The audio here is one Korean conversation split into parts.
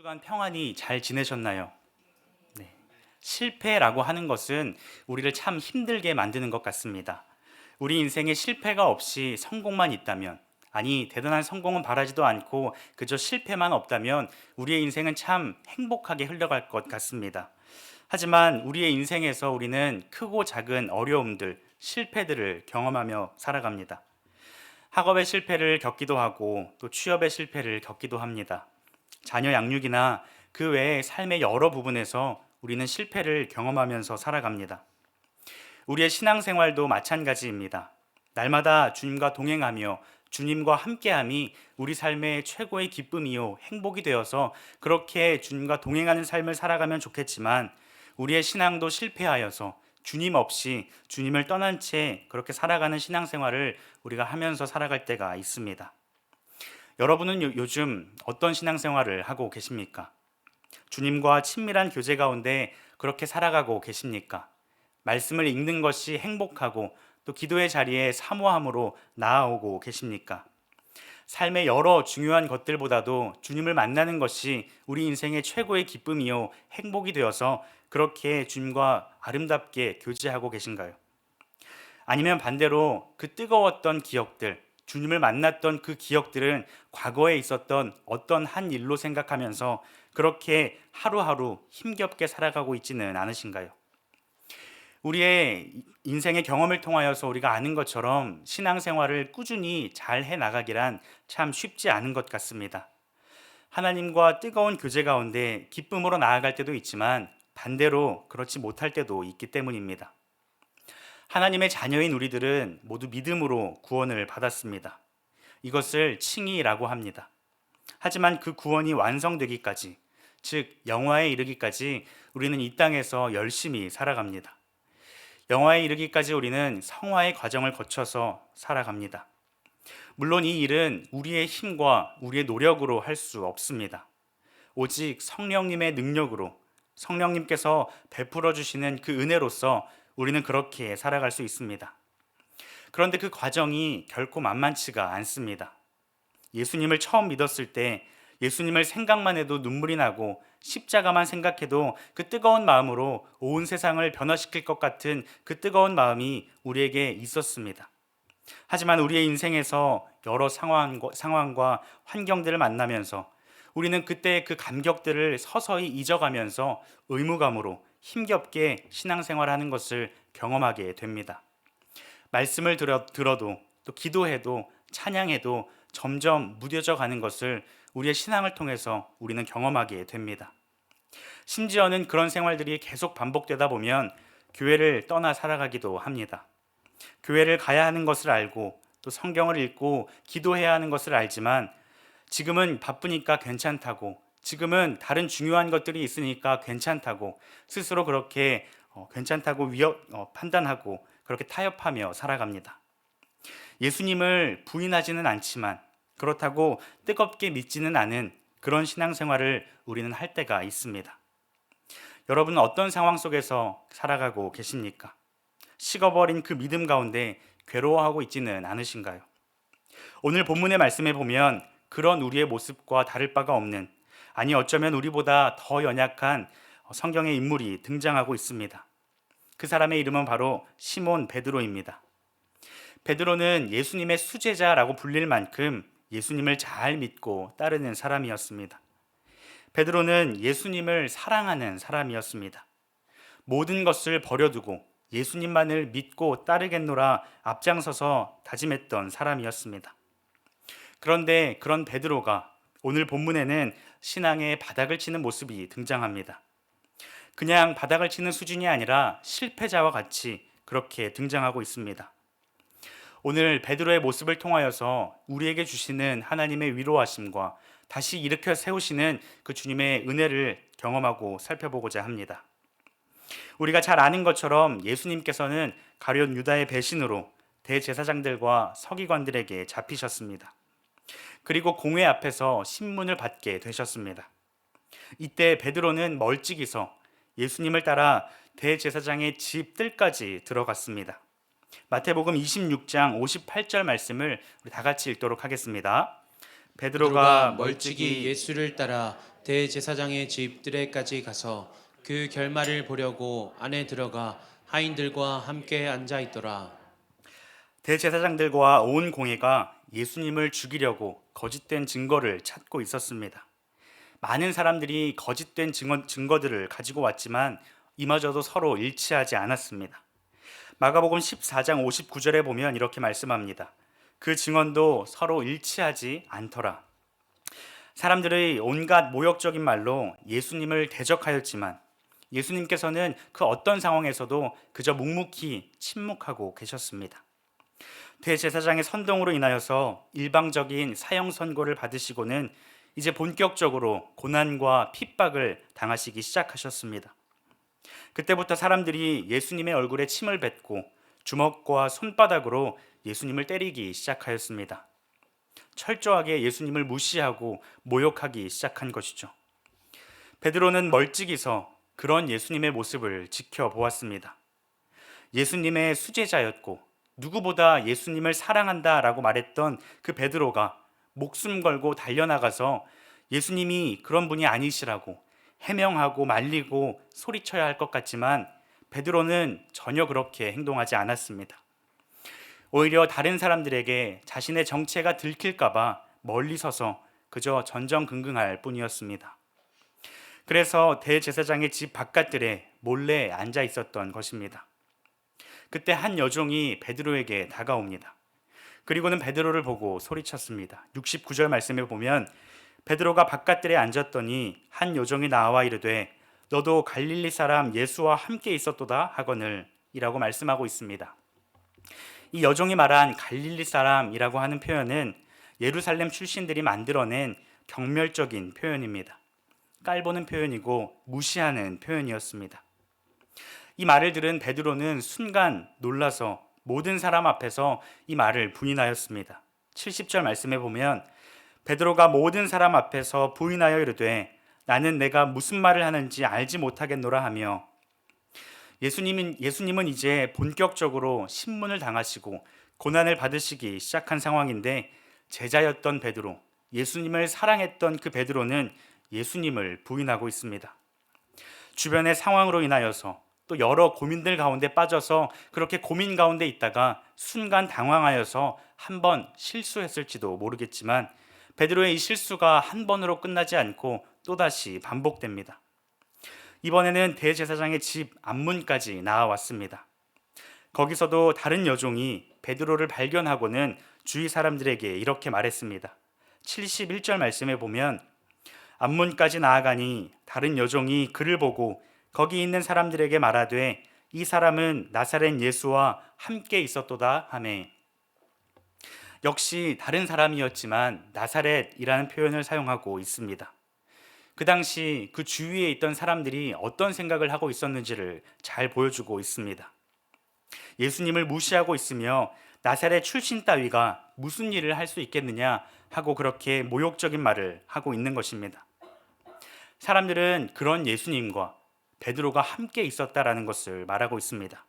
주간 평안히 잘 지내셨나요? 네. 실패라고 하는 것은 우리를 참 힘들게 만드는 것 같습니다. 우리 인생에 실패가 없이 성공만 있다면, 아니, 대단한 성공은 바라지도 않고 그저 실패만 없다면 우리의 인생은 참 행복하게 흘러갈 것 같습니다. 하지만 우리의 인생에서 우리는 크고 작은 어려움들, 실패들을 경험하며 살아갑니다. 학업의 실패를 겪기도 하고 또 취업의 실패를 겪기도 합니다. 자녀 양육이나 그 외의 삶의 여러 부분에서 우리는 실패를 경험하면서 살아갑니다. 우리의 신앙생활도 마찬가지입니다. 날마다 주님과 동행하며 주님과 함께함이 우리 삶의 최고의 기쁨이요 행복이 되어서 그렇게 주님과 동행하는 삶을 살아가면 좋겠지만 우리의 신앙도 실패하여서 주님 없이 주님을 떠난 채 그렇게 살아가는 신앙생활을 우리가 하면서 살아갈 때가 있습니다. 여러분은 요즘 어떤 신앙생활을 하고 계십니까? 주님과 친밀한 교제 가운데 그렇게 살아가고 계십니까? 말씀을 읽는 것이 행복하고 또 기도의 자리에 사모함으로 나아오고 계십니까? 삶의 여러 중요한 것들보다도 주님을 만나는 것이 우리 인생의 최고의 기쁨이요 행복이 되어서 그렇게 주님과 아름답게 교제하고 계신가요? 아니면 반대로 그 뜨거웠던 기억들, 주님을 만났던 그 기억들은 과거에 있었던 어떤 한 일로 생각하면서 그렇게 하루하루 힘겹게 살아가고 있지는 않으신가요? 우리의 인생의 경험을 통하여서 우리가 아는 것처럼 신앙생활을 꾸준히 잘 해나가기란 참 쉽지 않은 것 같습니다. 하나님과 뜨거운 교제 가운데 기쁨으로 나아갈 때도 있지만 반대로 그렇지 못할 때도 있기 때문입니다. 하나님의 자녀인 우리들은 모두 믿음으로 구원을 받았습니다. 이것을 칭의라고 합니다. 하지만 그 구원이 완성되기까지, 즉 영화에 이르기까지 우리는 이 땅에서 열심히 살아갑니다. 영화에 이르기까지 우리는 성화의 과정을 거쳐서 살아갑니다. 물론 이 일은 우리의 힘과 우리의 노력으로 할 수 없습니다. 오직 성령님의 능력으로 성령님께서 베풀어 주시는 그 은혜로서 우리는 그렇게 살아갈 수 있습니다. 그런데 그 과정이 결코 만만치가 않습니다. 예수님을 처음 믿었을 때 예수님을 생각만 해도 눈물이 나고 십자가만 생각해도 그 뜨거운 마음으로 온 세상을 변화시킬 것 같은 그 뜨거운 마음이 우리에게 있었습니다. 하지만 우리의 인생에서 여러 상황과 환경들을 만나면서 우리는 그때 그 감격들을 서서히 잊어가면서 의무감으로 힘겹게 신앙생활하는 것을 경험하게 됩니다. 말씀을 들어도 또 기도해도 찬양해도 점점 무뎌져 가는 것을 우리의 신앙을 통해서 우리는 경험하게 됩니다. 심지어는 그런 생활들이 계속 반복되다 보면 교회를 떠나 살아가기도 합니다. 교회를 가야 하는 것을 알고 또 성경을 읽고 기도해야 하는 것을 알지만 지금은 바쁘니까 괜찮다고, 지금은 다른 중요한 것들이 있으니까 괜찮다고 스스로 그렇게 괜찮다고 판단하고 그렇게 타협하며 살아갑니다. 예수님을 부인하지는 않지만 그렇다고 뜨겁게 믿지는 않은 그런 신앙생활을 우리는 할 때가 있습니다. 여러분은 어떤 상황 속에서 살아가고 계십니까? 식어버린 그 믿음 가운데 괴로워하고 있지는 않으신가요? 오늘 본문의 말씀에 보면 그런 우리의 모습과 다를 바가 없는, 아니 어쩌면 우리보다 더 연약한 성경의 인물이 등장하고 있습니다. 그 사람의 이름은 바로 시몬 베드로입니다. 베드로는 예수님의 수제자라고 불릴 만큼 예수님을 잘 믿고 따르는 사람이었습니다. 베드로는 예수님을 사랑하는 사람이었습니다. 모든 것을 버려두고 예수님만을 믿고 따르겠노라 앞장서서 다짐했던 사람이었습니다. 그런데 그런 베드로가 오늘 본문에는 신앙의 바닥을 치는 모습이 등장합니다. 그냥 바닥을 치는 수준이 아니라 실패자와 같이 그렇게 등장하고 있습니다. 오늘 베드로의 모습을 통하여서 우리에게 주시는 하나님의 위로하심과 다시 일으켜 세우시는 그 주님의 은혜를 경험하고 살펴보고자 합니다. 우리가 잘 아는 것처럼 예수님께서는 가룟 유다의 배신으로 대제사장들과 서기관들에게 잡히셨습니다. 그리고 공회 앞에서 신문을 받게 되셨습니다. 이때 베드로는 멀찍이서 예수님을 따라 대제사장의 집 뜰까지 들어갔습니다. 마태복음 26장 58절 말씀을 우리 다 같이 읽도록 하겠습니다. 베드로가 베드로가 멀찍이 예수를 따라 대제사장의 집 뜰에까지 가서 그 결말을 보려고 안에 들어가 하인들과 함께 앉아 있더라. 대제사장들과 온 공회가 예수님을 죽이려고 거짓된 증거를 찾고 있었습니다. 많은 사람들이 거짓된 증거들을 가지고 왔지만 이마저도 서로 일치하지 않았습니다. 마가복음 14장 59절에 보면 이렇게 말씀합니다. 그 증언도 서로 일치하지 않더라. 사람들의 온갖 모욕적인 말로 예수님을 대적하였지만 예수님께서는 그 어떤 상황에서도 그저 묵묵히 침묵하고 계셨습니다. 대제사장의 선동으로 인하여서 일방적인 사형 선고를 받으시고는 이제 본격적으로 고난과 핍박을 당하시기 시작하셨습니다. 그때부터 사람들이 예수님의 얼굴에 침을 뱉고 주먹과 손바닥으로 예수님을 때리기 시작하였습니다. 철저하게 예수님을 무시하고 모욕하기 시작한 것이죠. 베드로는 멀찍이서 그런 예수님의 모습을 지켜보았습니다. 예수님의 수제자였고 누구보다 예수님을 사랑한다라고 말했던 그 베드로가 목숨 걸고 달려나가서 예수님이 그런 분이 아니시라고 해명하고 말리고 소리쳐야 할 것 같지만 베드로는 전혀 그렇게 행동하지 않았습니다. 오히려 다른 사람들에게 자신의 정체가 들킬까 봐 멀리 서서 그저 전전긍긍할 뿐이었습니다. 그래서 대제사장의 집 바깥들에 몰래 앉아 있었던 것입니다. 그때 한 여종이 베드로에게 다가옵니다. 그리고는 베드로를 보고 소리쳤습니다. 69절 말씀에 보면 베드로가 바깥들에 앉았더니 한 여종이 나와 이르되 너도 갈릴리 사람 예수와 함께 있었도다 하거늘 이라고 말씀하고 있습니다. 이 여종이 말한 갈릴리 사람이라고 하는 표현은 예루살렘 출신들이 만들어낸 경멸적인 표현입니다. 깔보는 표현이고 무시하는 표현이었습니다. 이 말을 들은 베드로는 순간 놀라서 모든 사람 앞에서 이 말을 부인하였습니다. 70절 말씀에 보면 베드로가 모든 사람 앞에서 부인하여 이르되 나는 내가 무슨 말을 하는지 알지 못하겠노라 하며 예수님은 이제 본격적으로 신문을 당하시고 고난을 받으시기 시작한 상황인데 제자였던 베드로, 예수님을 사랑했던 그 베드로는 예수님을 부인하고 있습니다. 주변의 상황으로 인하여서 또 여러 고민들 가운데 빠져서 그렇게 고민 가운데 있다가 순간 당황하여서 한 번 실수했을지도 모르겠지만 베드로의 이 실수가 한 번으로 끝나지 않고 또다시 반복됩니다. 이번에는 대제사장의 집 앞문까지 나아왔습니다. 거기서도 다른 여종이 베드로를 발견하고는 주위 사람들에게 이렇게 말했습니다. 71절 말씀에 보면 앞문까지 나아가니 다른 여종이 그를 보고 거기 있는 사람들에게 말하되 이 사람은 나사렛 예수와 함께 있었도다 하매 역시 다른 사람이었지만 나사렛이라는 표현을 사용하고 있습니다. 그 당시 그 주위에 있던 사람들이 어떤 생각을 하고 있었는지를 잘 보여주고 있습니다. 예수님을 무시하고 있으며 나사렛 출신 따위가 무슨 일을 할 수 있겠느냐 하고 그렇게 모욕적인 말을 하고 있는 것입니다. 사람들은 그런 예수님과 베드로가 함께 있었다라는 것을 말하고 있습니다.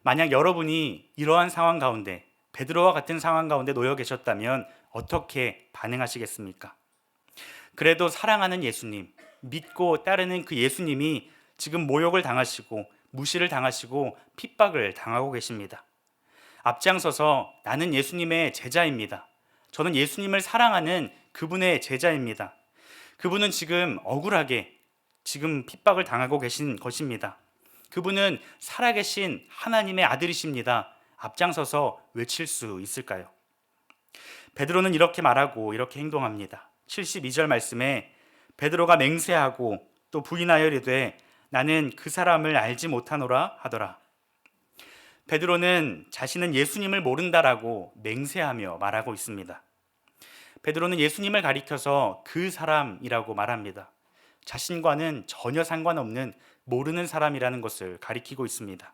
만약 여러분이 이러한 상황 가운데 베드로와 같은 상황 가운데 놓여 계셨다면 어떻게 반응하시겠습니까? 그래도 사랑하는 예수님, 믿고 따르는 그 예수님이 지금 모욕을 당하시고 무시를 당하시고 핍박을 당하고 계십니다. 앞장서서 나는 예수님의 제자입니다. 저는 예수님을 사랑하는 그분의 제자입니다. 그분은 지금 억울하게 지금 핍박을 당하고 계신 것입니다. 그분은 살아계신 하나님의 아들이십니다. 앞장서서 외칠 수 있을까요? 베드로는 이렇게 말하고 이렇게 행동합니다. 72절 말씀에 베드로가 맹세하고 또 부인하여 이르되 나는 그 사람을 알지 못하노라 하더라. 베드로는 자신은 예수님을 모른다라고 맹세하며 말하고 있습니다. 베드로는 예수님을 가리켜서 그 사람이라고 말합니다. 자신과는 전혀 상관없는 모르는 사람이라는 것을 가리키고 있습니다.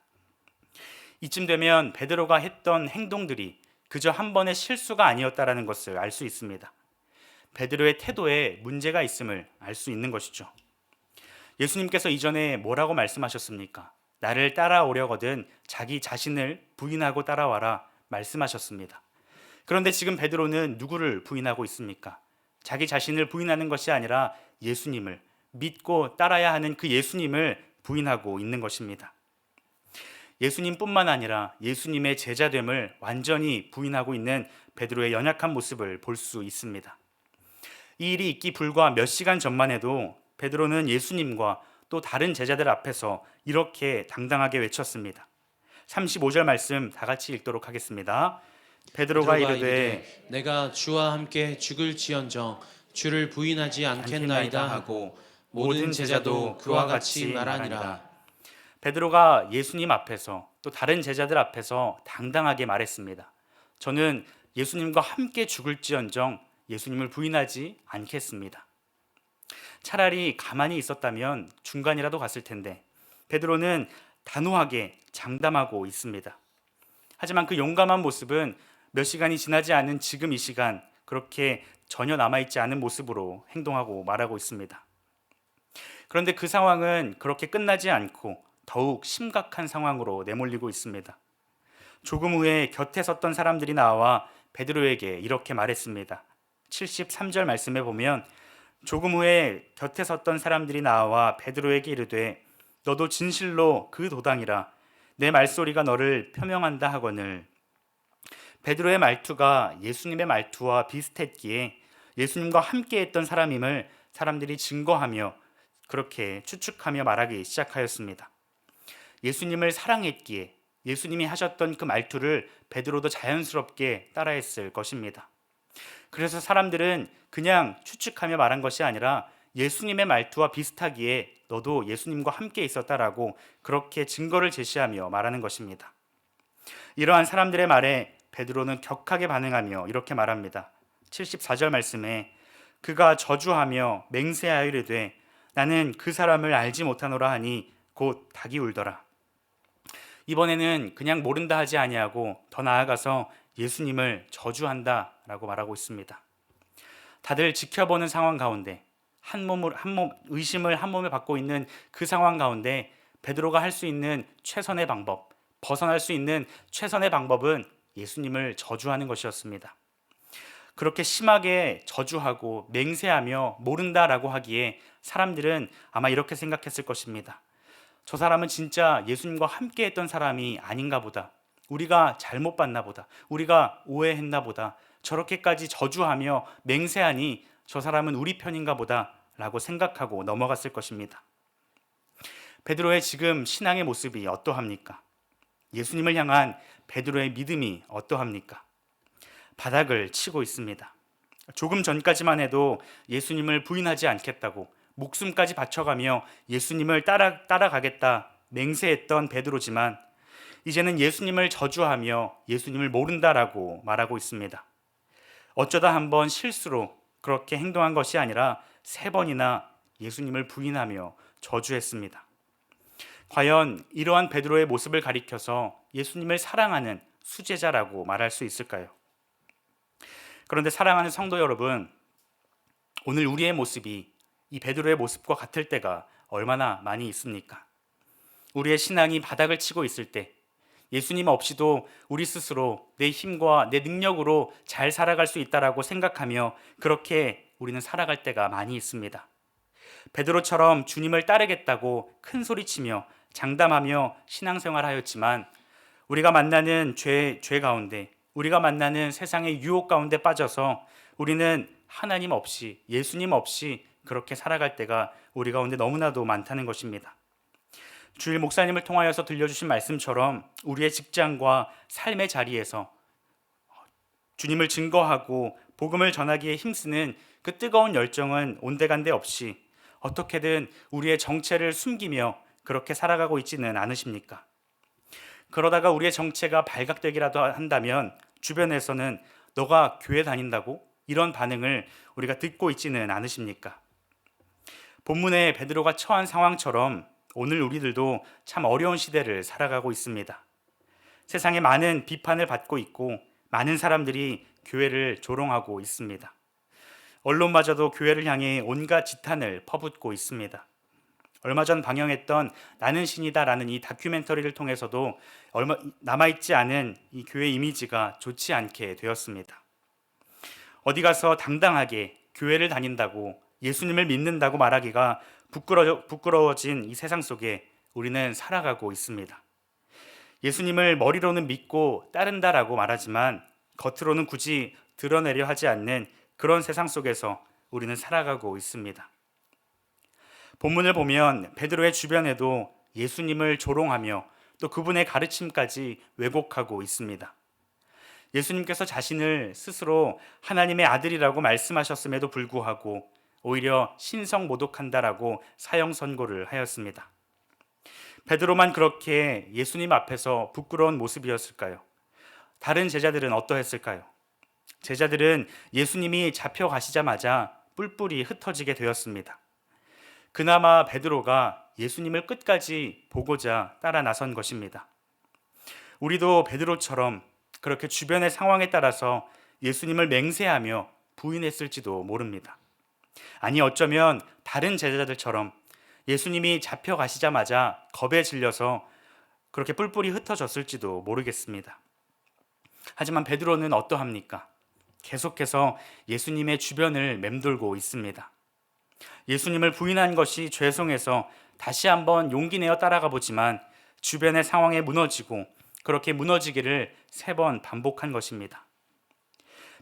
이쯤 되면 베드로가 했던 행동들이 그저 한 번의 실수가 아니었다라는 것을 알 수 있습니다. 베드로의 태도에 문제가 있음을 알 수 있는 것이죠. 예수님께서 이전에 뭐라고 말씀하셨습니까? 나를 따라오려거든 자기 자신을 부인하고 따라와라 말씀하셨습니다. 그런데 지금 베드로는 누구를 부인하고 있습니까? 자기 자신을 부인하는 것이 아니라 예수님을 믿고 따라야 하는 그 예수님을 부인하고 있는 것입니다. 예수님뿐만 아니라 예수님의 제자됨을 완전히 부인하고 있는 베드로의 연약한 모습을 볼 수 있습니다. 이 일이 있기 불과 몇 시간 전만 해도 베드로는 예수님과 또 다른 제자들 앞에서 이렇게 당당하게 외쳤습니다. 35절 말씀 다 같이 읽도록 하겠습니다. 베드로가 이르되 내가 주와 함께 죽을지언정 주를 부인하지 않겠나이다 하고 모든 제자도 그와 같이 말하니라. 베드로가 예수님 앞에서 또 다른 제자들 앞에서 당당하게 말했습니다. 저는 예수님과 함께 죽을지언정 예수님을 부인하지 않겠습니다. 차라리 가만히 있었다면 중간이라도 갔을 텐데 베드로는 단호하게 장담하고 있습니다. 하지만 그 용감한 모습은 몇 시간이 지나지 않은 지금 이 시간 그렇게 전혀 남아있지 않은 모습으로 행동하고 말하고 있습니다. 그런데 그 상황은 그렇게 끝나지 않고 더욱 심각한 상황으로 내몰리고 있습니다. 조금 후에 곁에 섰던 사람들이 나와 베드로에게 이렇게 말했습니다. 73절 말씀에 보면 조금 후에 곁에 섰던 사람들이 나와 베드로에게 이르되 너도 진실로 그 도당이라 내 말소리가 너를 표명한다 하거늘. 베드로의 말투가 예수님의 말투와 비슷했기에 예수님과 함께 했던 사람임을 사람들이 증거하며 그렇게 추측하며 말하기 시작하였습니다. 예수님을 사랑했기에 예수님이 하셨던 그 말투를 베드로도 자연스럽게 따라했을 것입니다. 그래서 사람들은 그냥 추측하며 말한 것이 아니라 예수님의 말투와 비슷하기에 너도 예수님과 함께 있었다라고 그렇게 증거를 제시하며 말하는 것입니다. 이러한 사람들의 말에 베드로는 격하게 반응하며 이렇게 말합니다. 74절 말씀에 그가 저주하며 맹세하여 이르되 나는 그 사람을 알지 못하노라 하니 곧 닭이 울더라. 이번에는 그냥 모른다 하지 아니하고 더 나아가서 예수님을 저주한다라고 말하고 있습니다. 다들 지켜보는 상황 가운데 의심을 한 몸에 받고 있는 그 상황 가운데 베드로가 할 수 있는 최선의 방법, 벗어날 수 있는 최선의 방법은 예수님을 저주하는 것이었습니다. 그렇게 심하게 저주하고 맹세하며 모른다라고 하기에 사람들은 아마 이렇게 생각했을 것입니다. 저 사람은 진짜 예수님과 함께 했던 사람이 아닌가 보다. 우리가 잘못 봤나 보다. 우리가 오해했나 보다. 저렇게까지 저주하며 맹세하니 저 사람은 우리 편인가 보다 라고 생각하고 넘어갔을 것입니다. 베드로의 지금 신앙의 모습이 어떠합니까? 예수님을 향한 베드로의 믿음이 어떠합니까? 바닥을 치고 있습니다. 조금 전까지만 해도 예수님을 부인하지 않겠다고 목숨까지 바쳐가며 예수님을 따라가겠다 맹세했던 베드로지만 이제는 예수님을 저주하며 예수님을 모른다라고 말하고 있습니다. 어쩌다 한번 실수로 그렇게 행동한 것이 아니라 3번이나 예수님을 부인하며 저주했습니다. 과연 이러한 베드로의 모습을 가리켜서 예수님을 사랑하는 수제자라고 말할 수 있을까요? 그런데 사랑하는 성도 여러분, 오늘 우리의 모습이 이 베드로의 모습과 같을 때가 얼마나 많이 있습니까? 우리의 신앙이 바닥을 치고 있을 때 예수님 없이도 우리 스스로 내 힘과 내 능력으로 잘 살아갈 수 있다라고 생각하며 그렇게 우리는 살아갈 때가 많이 있습니다. 베드로처럼 주님을 따르겠다고 큰 소리치며 장담하며 신앙생활하였지만 우리가 만나는 죄 가운데 우리가 만나는 세상의 유혹 가운데 빠져서 우리는 하나님 없이 예수님 없이 그렇게 살아갈 때가 우리 가운데 너무나도 많다는 것입니다. 주일 목사님을 통하여서 들려주신 말씀처럼 우리의 직장과 삶의 자리에서 주님을 증거하고 복음을 전하기에 힘쓰는 그 뜨거운 열정은 온데간데 없이 어떻게든 우리의 정체를 숨기며 그렇게 살아가고 있지는 않으십니까? 그러다가 우리의 정체가 발각되기라도 한다면 주변에서는 너가 교회 다닌다고? 이런 반응을 우리가 듣고 있지는 않으십니까? 본문에 베드로가 처한 상황처럼 오늘 우리들도 참 어려운 시대를 살아가고 있습니다. 세상에 많은 비판을 받고 있고 많은 사람들이 교회를 조롱하고 있습니다. 언론마저도 교회를 향해 온갖 지탄을 퍼붓고 있습니다. 얼마 전 방영했던 나는 신이다라는 이 다큐멘터리를 통해서도 얼마 남아있지 않은 이 교회 이미지가 좋지 않게 되었습니다. 어디 가서 당당하게 교회를 다닌다고 예수님을 믿는다고 말하기가 부끄러워진 이 세상 속에 우리는 살아가고 있습니다. 예수님을 머리로는 믿고 따른다라고 말하지만 겉으로는 굳이 드러내려 하지 않는 그런 세상 속에서 우리는 살아가고 있습니다. 본문을 보면 베드로의 주변에도 예수님을 조롱하며 또 그분의 가르침까지 왜곡하고 있습니다. 예수님께서 자신을 스스로 하나님의 아들이라고 말씀하셨음에도 불구하고 오히려 신성모독한다라고 사형 선고를 하였습니다. 베드로만 그렇게 예수님 앞에서 부끄러운 모습이었을까요? 다른 제자들은 어떠했을까요? 제자들은 예수님이 잡혀가시자마자 뿔뿔이 흩어지게 되었습니다. 그나마 베드로가 예수님을 끝까지 보고자 따라 나선 것입니다. 우리도 베드로처럼 그렇게 주변의 상황에 따라서 예수님을 맹세하며 부인했을지도 모릅니다. 아니 어쩌면 다른 제자들처럼 예수님이 잡혀가시자마자 겁에 질려서 그렇게 뿔뿔이 흩어졌을지도 모르겠습니다. 하지만 베드로는 어떠합니까? 계속해서 예수님의 주변을 맴돌고 있습니다. 예수님을 부인한 것이 죄송해서 다시 한번 용기 내어 따라가 보지만 주변의 상황에 무너지고 그렇게 무너지기를 3번 반복한 것입니다.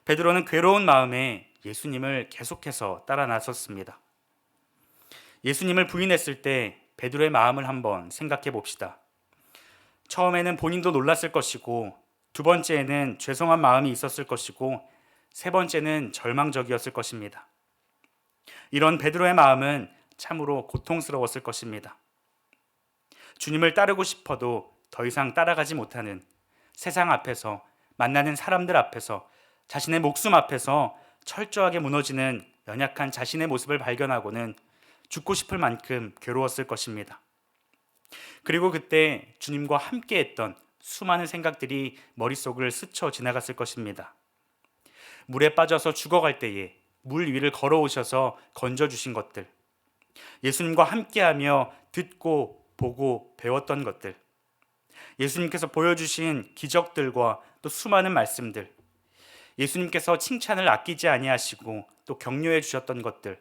베드로는 괴로운 마음에 예수님을 계속해서 따라 나섰습니다. 예수님을 부인했을 때 베드로의 마음을 한번 생각해 봅시다. 처음에는 본인도 놀랐을 것이고, 2번째에는 죄송한 마음이 있었을 것이고, 3번째는 절망적이었을 것입니다. 이런 베드로의 마음은 참으로 고통스러웠을 것입니다. 주님을 따르고 싶어도 더 이상 따라가지 못하는 세상 앞에서, 만나는 사람들 앞에서, 자신의 목숨 앞에서 철저하게 무너지는 연약한 자신의 모습을 발견하고는 죽고 싶을 만큼 괴로웠을 것입니다. 그리고 그때 주님과 함께했던 수많은 생각들이 머릿속을 스쳐 지나갔을 것입니다. 물에 빠져서 죽어갈 때에 물 위를 걸어오셔서 건져주신 것들, 예수님과 함께하며 듣고 보고 배웠던 것들, 예수님께서 보여주신 기적들과 또 수많은 말씀들, 예수님께서 칭찬을 아끼지 아니하시고 또 격려해 주셨던 것들,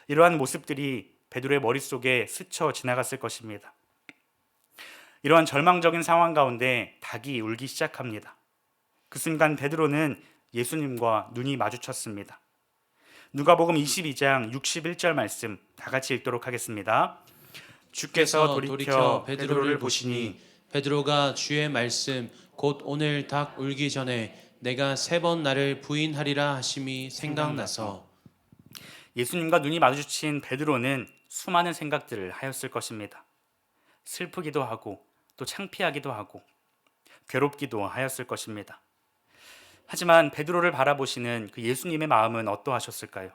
이러한 모습들이 베드로의 머릿속에 스쳐 지나갔을 것입니다. 이러한 절망적인 상황 가운데 닭이 울기 시작합니다. 그 순간 베드로는 예수님과 눈이 마주쳤습니다. 누가복음 22장 61절 말씀 다 같이 읽도록 하겠습니다. 주께서 돌이켜 베드로를 보시니 베드로가 주의 말씀 곧 오늘 닭 울기 전에 내가 3번 나를 부인하리라 하심이 생각나서. 예수님과 눈이 마주친 베드로는 수많은 생각들을 하였을 것입니다. 슬프기도 하고 또 창피하기도 하고 괴롭기도 하였을 것입니다. 하지만 베드로를 바라보시는 그 예수님의 마음은 어떠하셨을까요?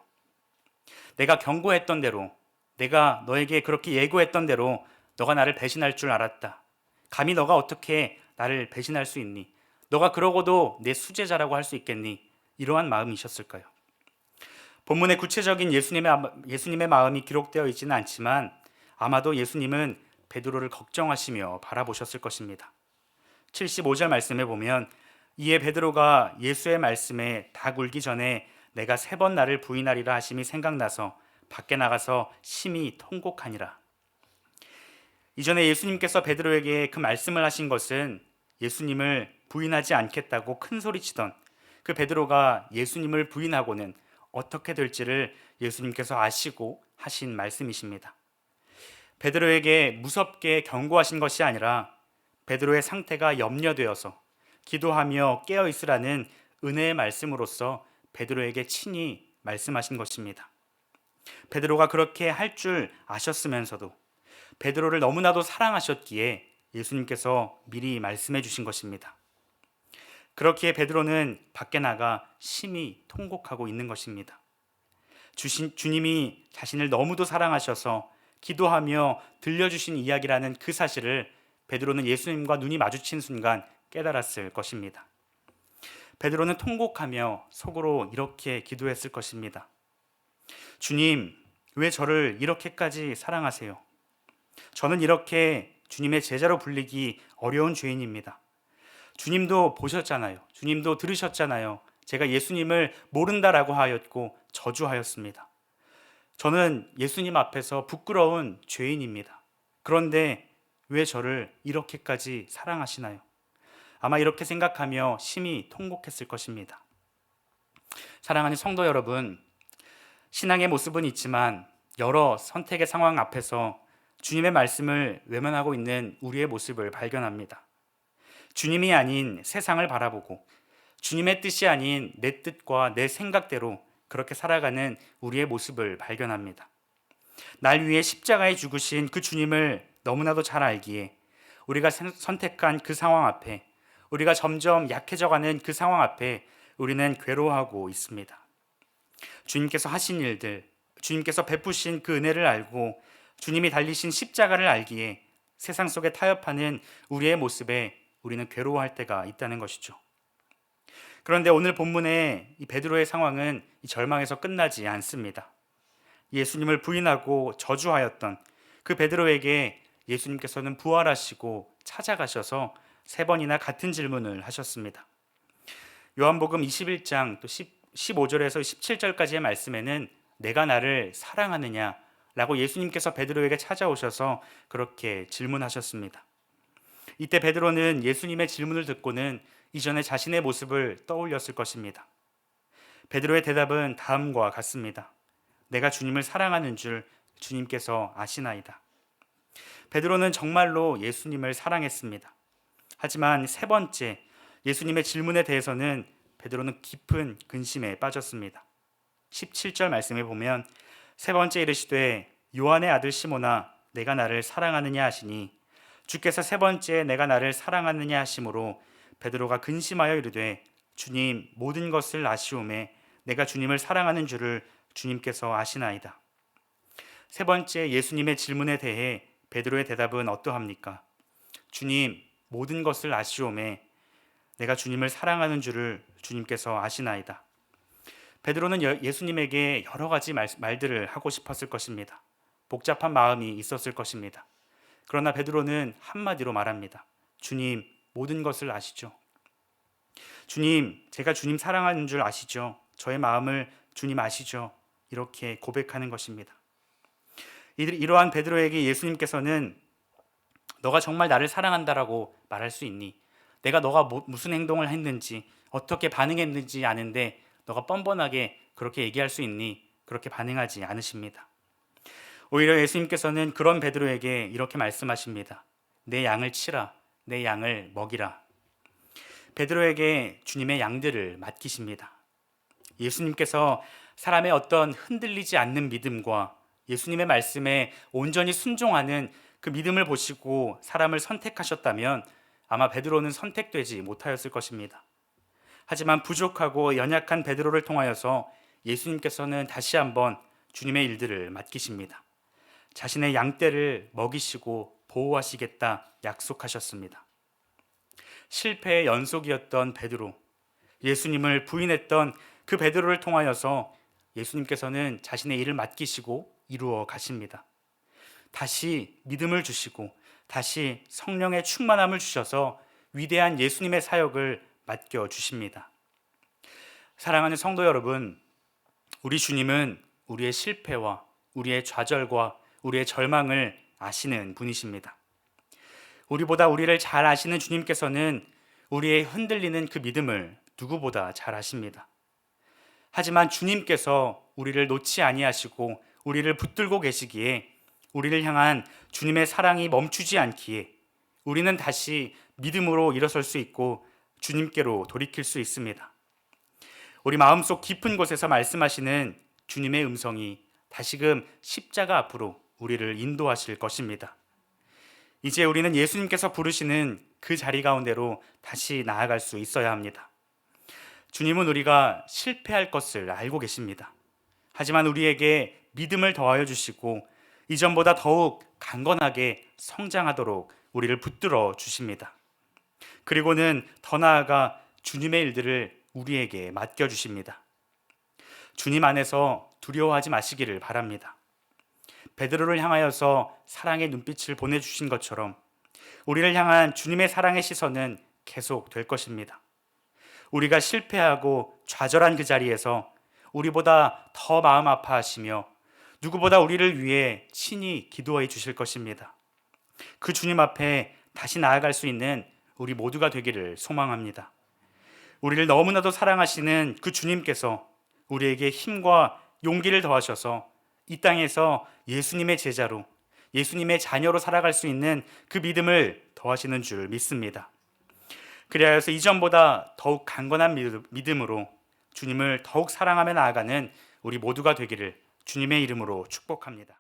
내가 경고했던 대로, 내가 너에게 그렇게 예고했던 대로 너가 나를 배신할 줄 알았다. 감히 너가 어떻게 나를 배신할 수 있니? 너가 그러고도 내 수제자라고 할 수 있겠니? 이러한 마음이셨을까요? 본문에 구체적인 예수님의 마음이 기록되어 있지는 않지만 아마도 예수님은 베드로를 걱정하시며 바라보셨을 것입니다. 75절 말씀에 보면 이에 베드로가 예수의 말씀에 닭 울기 전에 내가 3번 나를 부인하리라 하심이 생각나서 밖에 나가서 심히 통곡하니라. 이전에 예수님께서 베드로에게 그 말씀을 하신 것은 예수님을 부인하지 않겠다고 큰 소리치던 그 베드로가 예수님을 부인하고는 어떻게 될지를 예수님께서 아시고 하신 말씀이십니다. 베드로에게 무섭게 경고하신 것이 아니라 베드로의 상태가 염려되어서 기도하며 깨어 있으라는 은혜의 말씀으로서 베드로에게 친히 말씀하신 것입니다. 베드로가 그렇게 할 줄 아셨으면서도 베드로를 너무나도 사랑하셨기에 예수님께서 미리 말씀해 주신 것입니다. 그렇기에 베드로는 밖에 나가 심히 통곡하고 있는 것입니다. 주님이 자신을 너무도 사랑하셔서 기도하며 들려주신 이야기라는 그 사실을 베드로는 예수님과 눈이 마주친 순간 깨달았을 것입니다. 베드로는 통곡하며 속으로 이렇게 기도했을 것입니다. 주님, 왜 저를 이렇게까지 사랑하세요? 저는 이렇게 주님의 제자로 불리기 어려운 죄인입니다. 주님도 보셨잖아요. 주님도 들으셨잖아요. 제가 예수님을 모른다라고 하였고 저주하였습니다. 저는 예수님 앞에서 부끄러운 죄인입니다. 그런데 왜 저를 이렇게까지 사랑하시나요? 아마 이렇게 생각하며 심히 통곡했을 것입니다. 사랑하는 성도 여러분, 신앙의 모습은 있지만 여러 선택의 상황 앞에서 주님의 말씀을 외면하고 있는 우리의 모습을 발견합니다. 주님이 아닌 세상을 바라보고 주님의 뜻이 아닌 내 뜻과 내 생각대로 그렇게 살아가는 우리의 모습을 발견합니다. 날 위해 십자가에 죽으신 그 주님을 너무나도 잘 알기에 우리가 선택한 그 상황 앞에, 우리가 점점 약해져가는 그 상황 앞에 우리는 괴로워하고 있습니다. 주님께서 하신 일들, 주님께서 베푸신 그 은혜를 알고 주님이 달리신 십자가를 알기에 세상 속에 타협하는 우리의 모습에 우리는 괴로워할 때가 있다는 것이죠. 그런데 오늘 본문의 이 베드로의 상황은 이 절망에서 끝나지 않습니다. 예수님을 부인하고 저주하였던 그 베드로에게 예수님께서는 부활하시고 찾아가셔서 3번이나 같은 질문을 하셨습니다. 요한복음 21장 또 15절에서 17절까지의 말씀에는 내가 나를 사랑하느냐 라고 예수님께서 베드로에게 찾아오셔서 그렇게 질문하셨습니다. 이때 베드로는 예수님의 질문을 듣고는 이전에 자신의 모습을 떠올렸을 것입니다. 베드로의 대답은 다음과 같습니다. 내가 주님을 사랑하는 줄 주님께서 아시나이다. 베드로는 정말로 예수님을 사랑했습니다. 하지만 3번째 예수님의 질문에 대해서는 베드로는 깊은 근심에 빠졌습니다. 17절 말씀에 보면 3번째 이르시되 요한의 아들 시몬아 내가 나를 사랑하느냐 하시니 주께서 3번째 내가 나를 사랑하느냐 하심으로 베드로가 근심하여 이르되 주님 모든 것을 아시오매 내가 주님을 사랑하는 줄을 주님께서 아시나이다. 3번째 예수님의 질문에 대해 베드로의 대답은 어떠합니까? 주님 모든 것을 아시오매 내가 주님을 사랑하는 줄을 주님께서 아시나이다. 베드로는 예수님에게 여러 가지 말들을 하고 싶었을 것입니다. 복잡한 마음이 있었을 것입니다. 그러나 베드로는 한마디로 말합니다. 주님 모든 것을 아시죠? 주님 제가 주님 사랑하는 줄 아시죠? 저의 마음을 주님 아시죠? 이렇게 고백하는 것입니다. 이러한 베드로에게 예수님께서는 너가 정말 나를 사랑한다라고 말할 수 있니? 내가 너가 무슨 행동을 했는지 어떻게 반응했는지 아는데 너가 뻔뻔하게 그렇게 얘기할 수 있니? 그렇게 반응하지 않으십니다. 오히려 예수님께서는 그런 베드로에게 이렇게 말씀하십니다. 내 양을 치라, 내 양을 먹이라. 베드로에게 주님의 양들을 맡기십니다. 예수님께서 사람의 어떤 흔들리지 않는 믿음과 예수님의 말씀에 온전히 순종하는 그 믿음을 보시고 사람을 선택하셨다면 아마 베드로는 선택되지 못하였을 것입니다. 하지만 부족하고 연약한 베드로를 통하여서 예수님께서는 다시 한번 주님의 일들을 맡기십니다. 자신의 양떼를 먹이시고 보호하시겠다 약속하셨습니다. 실패의 연속이었던 베드로, 예수님을 부인했던 그 베드로를 통하여서 예수님께서는 자신의 일을 맡기시고 이루어 가십니다. 다시 믿음을 주시고 다시 성령의 충만함을 주셔서 위대한 예수님의 사역을 맡겨 주십니다. 사랑하는 성도 여러분, 우리 주님은 우리의 실패와 우리의 좌절과 우리의 절망을 아시는 분이십니다. 우리보다 우리를 잘 아시는 주님께서는 우리의 흔들리는 그 믿음을 누구보다 잘 아십니다. 하지만 주님께서 우리를 놓지 아니하시고 우리를 붙들고 계시기에 우리를 향한 주님의 사랑이 멈추지 않기에 우리는 다시 믿음으로 일어설 수 있고 주님께로 돌이킬 수 있습니다. 우리 마음속 깊은 곳에서 말씀하시는 주님의 음성이 다시금 십자가 앞으로 우리를 인도하실 것입니다. 이제 우리는 예수님께서 부르시는 그 자리 가운데로 다시 나아갈 수 있어야 합니다. 주님은 우리가 실패할 것을 알고 계십니다. 하지만 우리에게 믿음을 더하여 주시고 이전보다 더욱 강건하게 성장하도록 우리를 붙들어 주십니다. 그리고는 더 나아가 주님의 일들을 우리에게 맡겨주십니다. 주님 안에서 두려워하지 마시기를 바랍니다. 베드로를 향하여서 사랑의 눈빛을 보내주신 것처럼 우리를 향한 주님의 사랑의 시선은 계속 될 것입니다. 우리가 실패하고 좌절한 그 자리에서 우리보다 더 마음 아파하시며 누구보다 우리를 위해 친히 기도해 주실 것입니다. 그 주님 앞에 다시 나아갈 수 있는 우리 모두가 되기를 소망합니다. 우리를 너무나도 사랑하시는 그 주님께서 우리에게 힘과 용기를 더하셔서 이 땅에서 예수님의 제자로, 예수님의 자녀로 살아갈 수 있는 그 믿음을 더하시는 줄 믿습니다. 그리하여서 이전보다 더욱 강건한 믿음으로 주님을 더욱 사랑하며 나아가는 우리 모두가 되기를 주님의 이름으로 축복합니다.